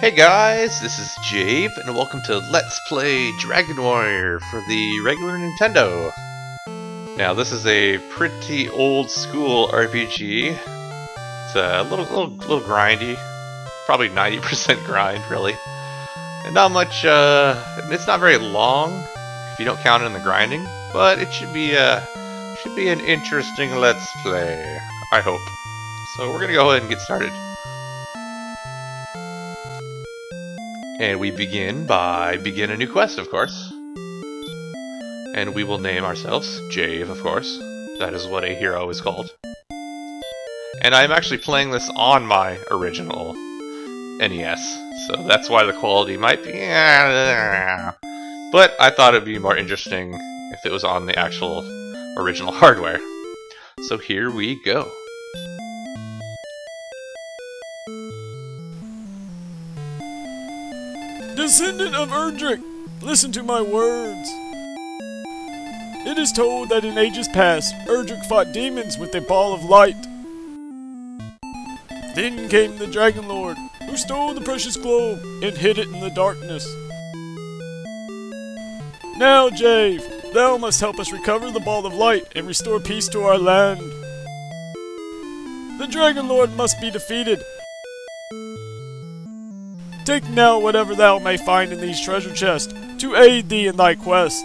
Hey guys, this is Jaev, and welcome to Let's Play Dragon Warrior for the regular Nintendo. Now, this is a pretty old school RPG. It's a little grindy, probably 90% grind, really, and not much. It's not very long if you don't count in the grinding, but it should be an interesting Let's Play, I hope. So we're gonna go ahead and get started. And we begin by a new quest, of course. And we will name ourselves Jaev, of course. That is what a hero is called. And I'm actually playing this on my original NES, so that's why the quality might be... But I thought it'd be more interesting if it was on the actual original hardware. So here we go. Descendant of Erdrick, listen to my words. It is told that in ages past, Erdrick fought demons with a ball of light. Then came the Dragon Lord, who stole the precious globe and hid it in the darkness. Now, Jaev, thou must help us recover the ball of light and restore peace to our land. The Dragon Lord must be defeated. Take now whatever thou may find in these treasure chests, to aid thee in thy quest.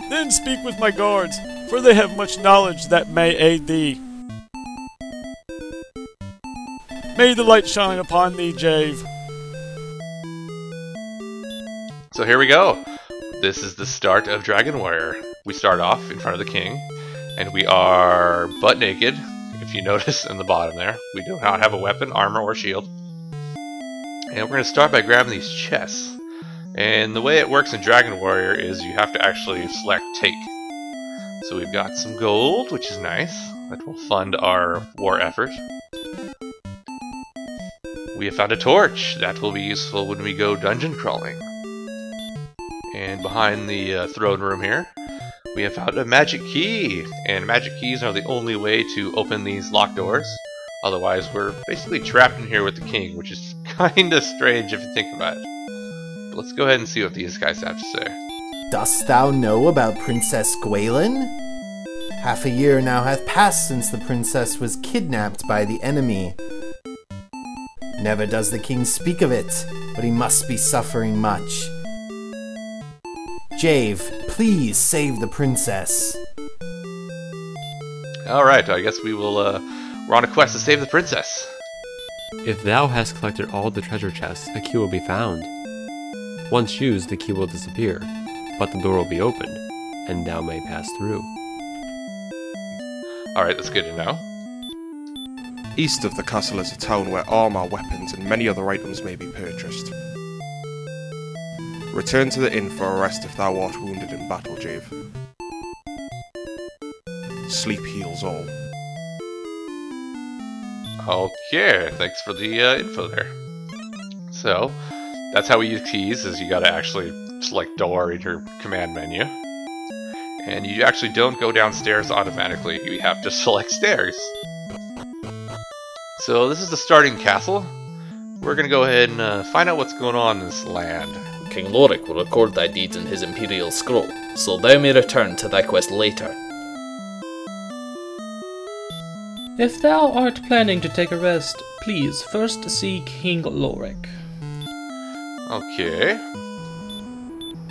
Then speak with my guards, for they have much knowledge that may aid thee. May the light shine upon thee, Jaev. So here we go. This is the start of Dragon Warrior. We start off in front of the king, and we are butt naked. If you notice in the bottom there, we do not have a weapon, armor, or shield. And we're going to start by grabbing these chests. And the way it works in Dragon Warrior is you have to actually select take. So we've got some gold, which is nice. That will fund our war effort. We have found a torch. That will be useful when we go dungeon crawling. And behind the throne room here, we have found a magic key, and magic keys are the only way to open these locked doors. Otherwise, we're basically trapped in here with the king, which is kinda strange if you think about it. But let's go ahead and see what these guys have to say. Dost thou know about Princess Gwaelin? Half a year now hath passed since the princess was kidnapped by the enemy. Never does the king speak of it, but he must be suffering much. Jaev, please save the princess. Alright, I guess we will, we're on a quest to save the princess. If thou hast collected all the treasure chests, a key will be found. Once used, the key will disappear, but the door will be opened, and thou may pass through. Alright, that's good to know. East of the castle is a town where armor, weapons, and many other items may be purchased. Return to the inn for a rest if thou art wounded in battle, Jaev. Sleep heals all. Okay, thanks for the info there. So, that's how we use keys, is you gotta actually select door in your command menu. And you actually don't go downstairs automatically, you have to select stairs. So this is the starting castle. We're gonna go ahead and find out what's going on in this land. King Lorik will record thy deeds in his imperial scroll, so thou may return to thy quest later. If thou art planning to take a rest, please first see King Lorik. Okay.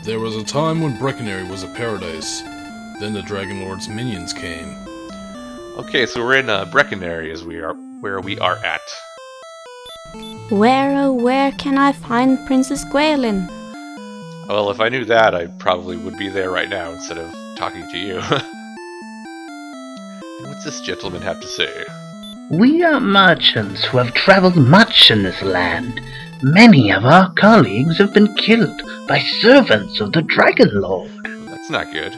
There was a time when Breckenary was a paradise. Then the Dragon Lord's minions came. Okay, so we're in Breckenary as where we are at. Where, oh where can I find Princess Gwaelin? Well, if I knew that, I probably would be there right now instead of talking to you. And what's this gentleman have to say? We are merchants who have traveled much in this land. Many of our colleagues have been killed by servants of the Dragon Lord. That's not good.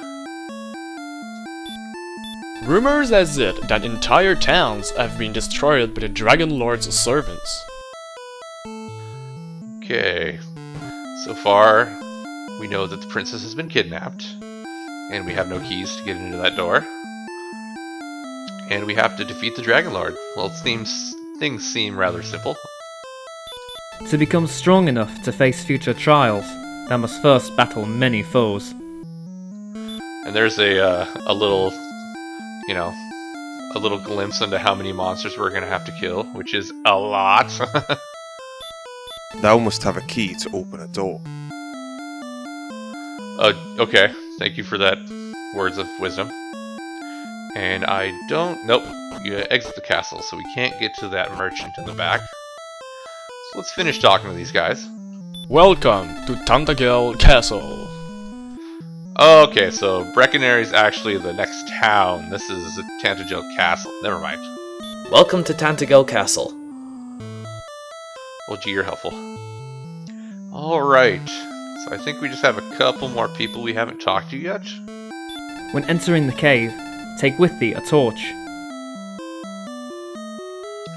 Rumors has it that entire towns have been destroyed by the Dragon Lord's servants. Okay. So far, we know that the princess has been kidnapped, and we have no keys to get into that door. And we have to defeat the Dragon Lord. Well, things seem rather simple. To become strong enough to face future trials, thou must first battle many foes. And there's a little, you know, a little glimpse into how many monsters we're gonna have to kill, which is a lot. Thou must have a key to open a door. Okay. Thank you for that words of wisdom. And I don't... Nope. You exit the castle, so we can't get to that merchant in the back. So let's finish talking to these guys. Welcome to Tantagel Castle. Okay, so Breckenary is actually the next town. This is Tantagel Castle. Never mind. Welcome to Tantagel Castle. Well, gee, you're helpful. Alright. So I think we just have a couple more people we haven't talked to yet. When entering the cave, take with thee a torch.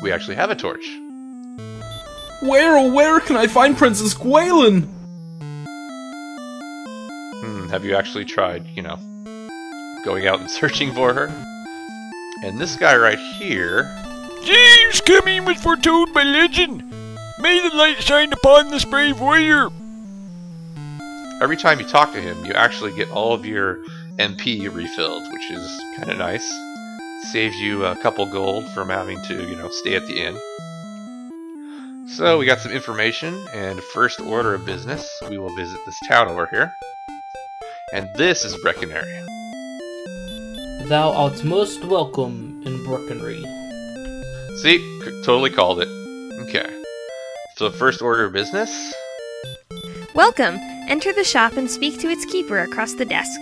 We actually have a torch. Where, oh where can I find Princess Gwaelin? Have you actually tried, you know, going out and searching for her? And this guy right here... James coming was foretold by legend. May the light shine upon this brave warrior. Every time you talk to him, you actually get all of your MP refilled, which is kind of nice. Saves you a couple gold from having to, you know, stay at the inn. So we got some information, and first order of business, we will visit this town over here. And this is Breckenary. Thou art most welcome in Breckenary. See? Totally called it. Okay. So first order of business? Welcome! Enter the shop and speak to its keeper across the desk.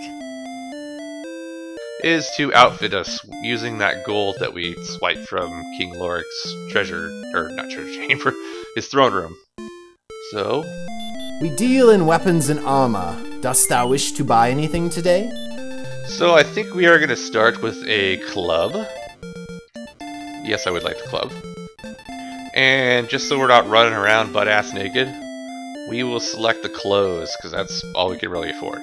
Is to outfit us using that gold that we swiped from King Loric's treasure, or not treasure chamber, his throne room. So... We deal in weapons and armor. Dost thou wish to buy anything today? So I think we are going to start with a club. Yes, I would like the club. And just so we're not running around butt-ass naked, we will select the clothes, because that's all we can really afford.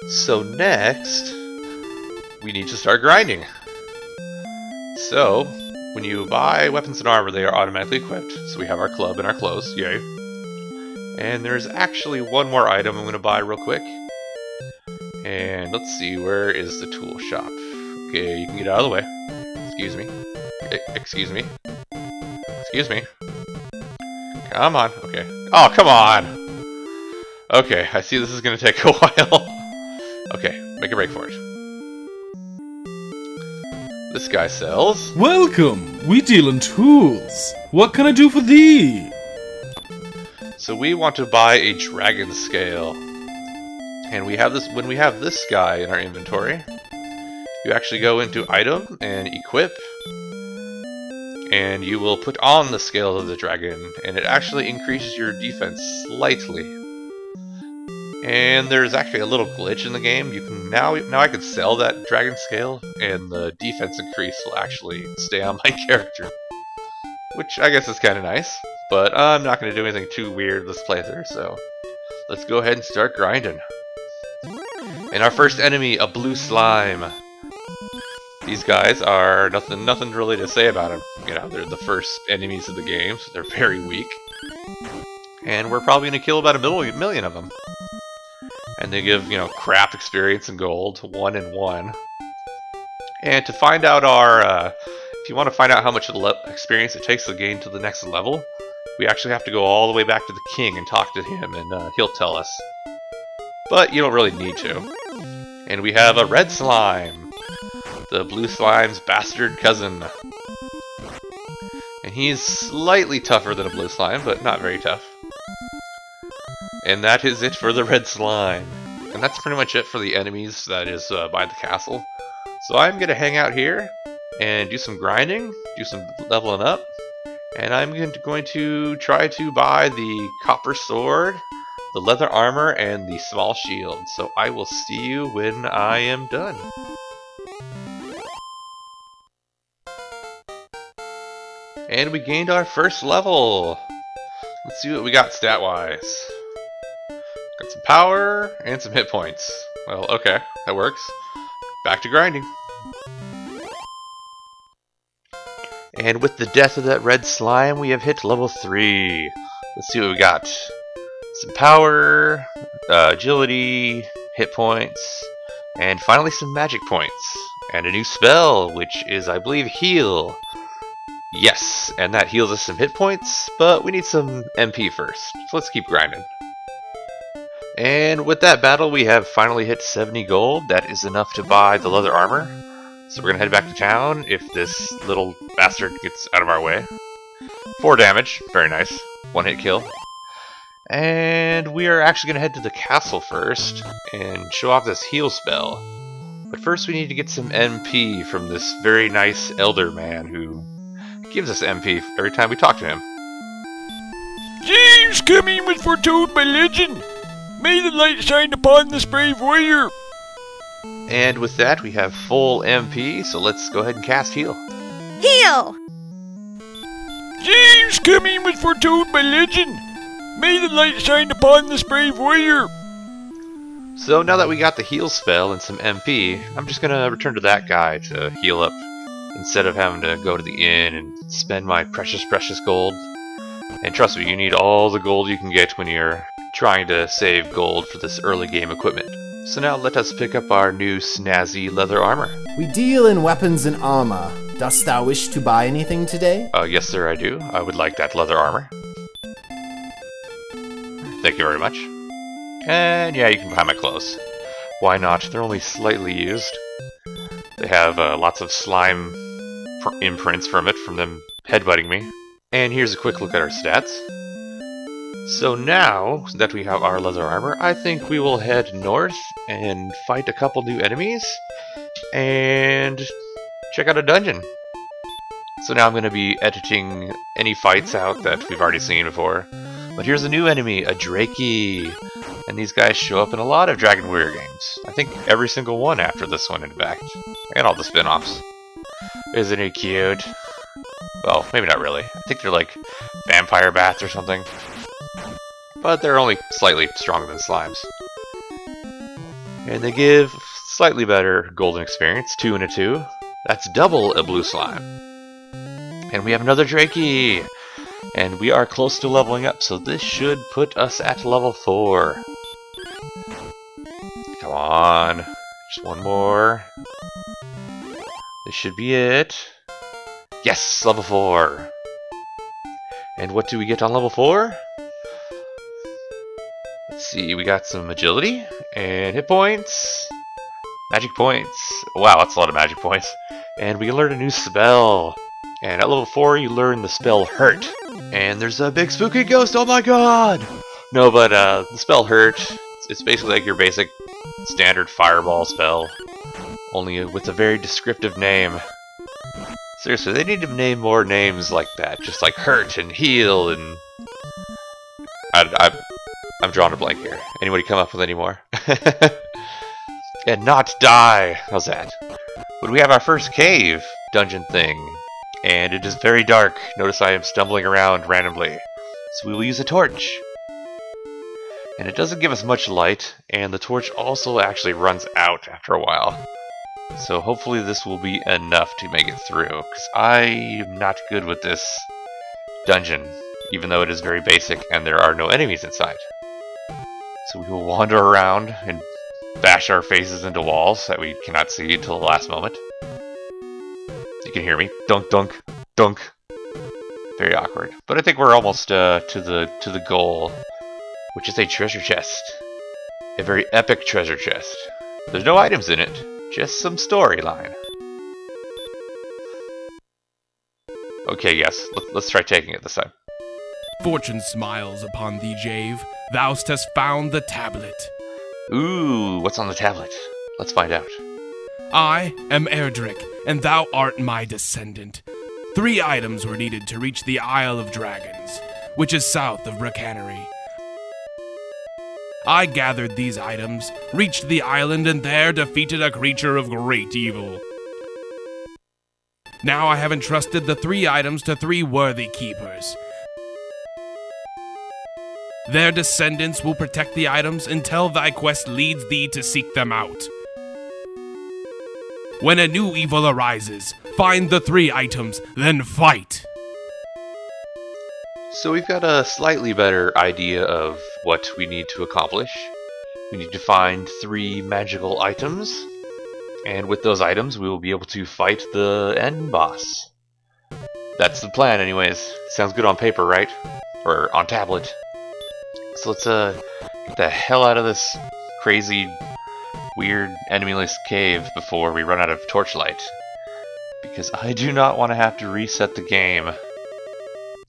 So next, we need to start grinding. So, when you buy weapons and armor, they are automatically equipped. So we have our club and our clothes, yay. And there's actually one more item I'm going to buy real quick. And let's see, where is the tool shop? Okay, you can get out of the way. Excuse me. Excuse me. Excuse me. Come on. Okay. Oh, come on! Okay, I see this is going to take a while. Okay, make a break for it. This guy sells. Welcome! We deal in tools. What can I do for thee? So we want to buy a dragon scale. And we have this when we have this guy in our inventory. You actually go into item and equip. And you will put on the scale of the dragon, and it actually increases your defense slightly. And there's actually a little glitch in the game. You can now I can sell that dragon scale, and the defense increase will actually stay on my character, which I guess is kind of nice. But I'm not going to do anything too weird this playthrough, so let's go ahead and start grinding. And our first enemy, a blue slime. These guys are nothing really to say about them. You know, they're the first enemies of the game, so they're very weak. And we're probably going to kill about a million of them. And they give, you know, crap experience and gold, 1 and 1. And to find out our, if you want to find out how much experience it takes to gain to the next level, we actually have to go all the way back to the king and talk to him, and he'll tell us. But you don't really need to. And we have a red slime, the blue slime's bastard cousin. And he's slightly tougher than a blue slime, but not very tough. And that is it for the red slime. And that's pretty much it for the enemies that is by the castle. So I'm going to hang out here and do some grinding, do some leveling up. And I'm going to try to buy the copper sword, the leather armor, and the small shield. So I will see you when I am done. And we gained our first level. Let's see what we got stat-wise. Got some power and some hit points. Well, okay, that works. Back to grinding. And with the death of that red slime, we have hit level 3. Let's see what we got. Some power, agility, hit points, and finally some magic points. And a new spell, which is, I believe, heal. Yes, and that heals us some hit points, but we need some MP first. So let's keep grinding. And with that battle, we have finally hit 70 gold. That is enough to buy the leather armor. So we're gonna head back to town if this little bastard gets out of our way. 4 damage, very nice. 1-hit kill. And we are actually gonna head to the castle first and show off this heal spell. But first we need to get some MP from this very nice elder man who gives us MP every time we talk to him. James coming was foretold by legend. May the light shine upon this brave warrior. And with that, we have full MP, so let's go ahead and cast heal. Heal! James coming was foretold by legend. May the light shine upon this brave warrior. So now that we got the heal spell and some MP, I'm just gonna return to that guy to heal up instead of having to go to the inn and spend my precious gold. And trust me, you need all the gold you can get when you're trying to save gold for this early game equipment. So now let us pick up our new snazzy leather armor. We deal in weapons and armor. Dost thou wish to buy anything today? Yes sir, I do. I would like that leather armor. Thank you very much. And yeah, you can buy my clothes. Why not? They're only slightly used. They have lots of slime imprints from them headbutting me. And here's a quick look at our stats. So now that we have our leather armor, I think we will head north and fight a couple new enemies and check out a dungeon. So now I'm going to be editing any fights out that we've already seen before. But here's a new enemy, a Drakey. And these guys show up in a lot of Dragon Warrior games. I think every single one after this one, in fact. And all the spin-offs. Isn't he cute? Well, maybe not really. I think they're like vampire bats or something. But they're only slightly stronger than slimes. And they give slightly better golden experience, 2 and a 2. That's double a blue slime. And we have another Drakey! And we are close to leveling up, so this should put us at level 4. Come on. Just one more. This should be it. Yes! Level 4! And what do we get on level 4? Let's see, we got some agility, and hit points, magic points. Wow, that's a lot of magic points. And we learn a new spell. And at level 4, you learn the spell Hurt. And there's a big spooky ghost, oh my god! No, but the spell Hurt, it's basically like your basic standard fireball spell, only with a very descriptive name. Seriously, they need to name more names like that, just like Hurt and Heal and... I'm drawing a blank here. Anybody come up with any more? And Not Die! How's that? But we have our first cave dungeon thing. And it is very dark. Notice I am stumbling around randomly. So we will use a torch. And it doesn't give us much light, and the torch also actually runs out after a while. So hopefully this will be enough to make it through, because I am not good with this dungeon, even though it is very basic and there are no enemies inside. So we will wander around and bash our faces into walls that we cannot see until the last moment. You can hear me. Dunk, dunk, dunk. Very awkward. But I think we're almost to the goal, which is a treasure chest. A very epic treasure chest. There's no items in it, just some storyline. Okay, yes, let's try taking it this time. Fortune smiles upon thee, Jaev. Thou hast found the tablet. Ooh, what's on the tablet? Let's find out. I am Erdrick, and thou art my descendant. 3 items were needed to reach the Isle of Dragons, which is south of Bracanery. I gathered these items, reached the island, and there defeated a creature of great evil. Now I have entrusted the 3 items to 3 worthy keepers. Their descendants will protect the items until thy quest leads thee to seek them out. When a new evil arises, Find the 3 items, then fight! So we've got a slightly better idea of what we need to accomplish. We need to find 3 magical items, and with those items we will be able to fight the end boss. That's the plan anyways. Sounds good on paper, right? Or on tablet. So let's get the hell out of this crazy, weird, enemy-less cave before we run out of torchlight. Because I do not want to have to reset the game.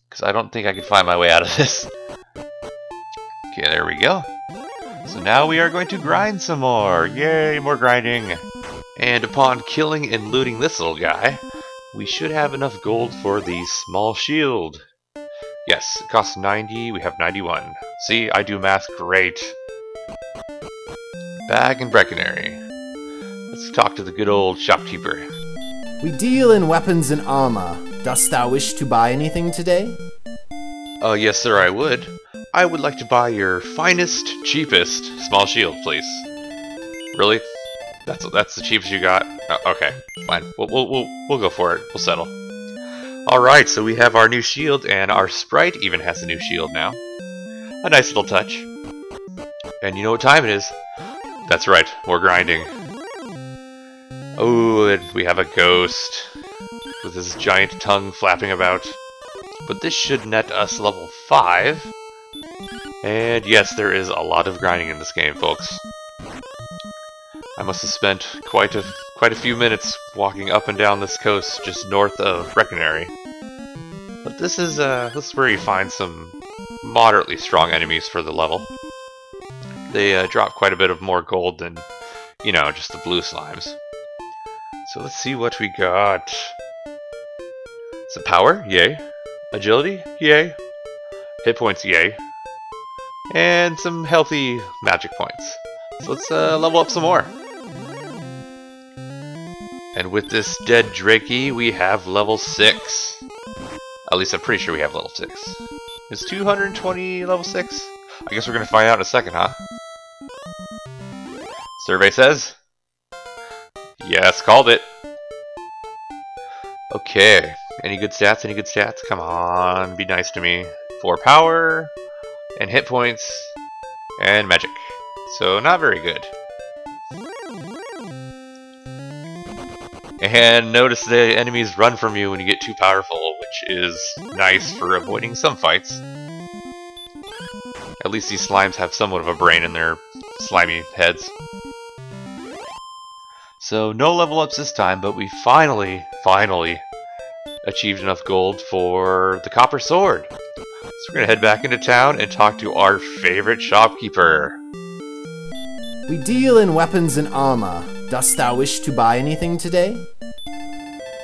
Because I don't think I can find my way out of this. Okay, there we go. So now we are going to grind some more. Yay, more grinding. And upon killing and looting this little guy, we should have enough gold for the small shield. Yes, it costs 90, we have 91. See, I do math great. Back in Breckenary. Let's talk to the good old shopkeeper. We deal in weapons and armor. Dost thou wish to buy anything today? Yes sir, I would. I would like to buy your finest, cheapest small shield, please. Really? That's the cheapest you got? Okay, fine. We'll go for it. We'll settle. Alright, so we have our new shield, and our sprite even has a new shield now. A nice little touch. And you know what time it is? That's right, we're grinding. Oh, and we have a ghost with his giant tongue flapping about. But this should net us level 5. And yes, there is a lot of grinding in this game, folks. I must have spent quite a few minutes walking up and down this coast just north of Breckenary. But this is where you find some moderately strong enemies for the level. They drop quite a bit of more gold than, you know, just the blue slimes. So let's see what we got. Some power, yay. Agility, yay. Hit points, yay. And some healthy magic points. So let's level up some more. And with this dead Drakey, we have level 6. At least I'm pretty sure we have level 6. Is 220 level 6? I guess we're gonna find out in a second, huh? Survey says? Yes, called it. Okay. Any good stats? Any good stats? Come on, be nice to me. 4 power, and hit points, and magic. So, not very good. And notice the enemies run from you when you get too powerful, which is nice for avoiding some fights. At least these slimes have somewhat of a brain in their slimy heads. So no level ups this time, but we finally achieved enough gold for the copper sword. So we're gonna head back into town and talk to our favorite shopkeeper. We deal in weapons and armor. Dost thou wish to buy anything today?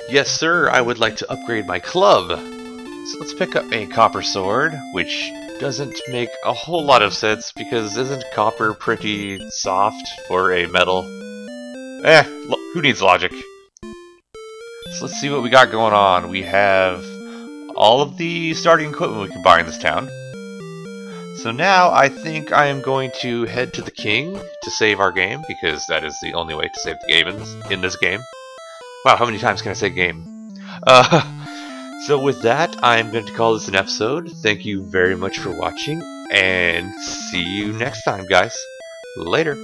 Yes, sir. I would like to upgrade my club. So let's pick up a copper sword, which doesn't make a whole lot of sense because isn't copper pretty soft for a metal? Who needs logic? So let's see what we got going on. We have all of the starting equipment we can buy in this town. So now I think I am going to head to the king to save our game, because that is the only way to save the game in this game. Wow, how many times can I say game? So with that, I'm going to call this an episode. Thank you very much for watching, and see you next time, guys. Later.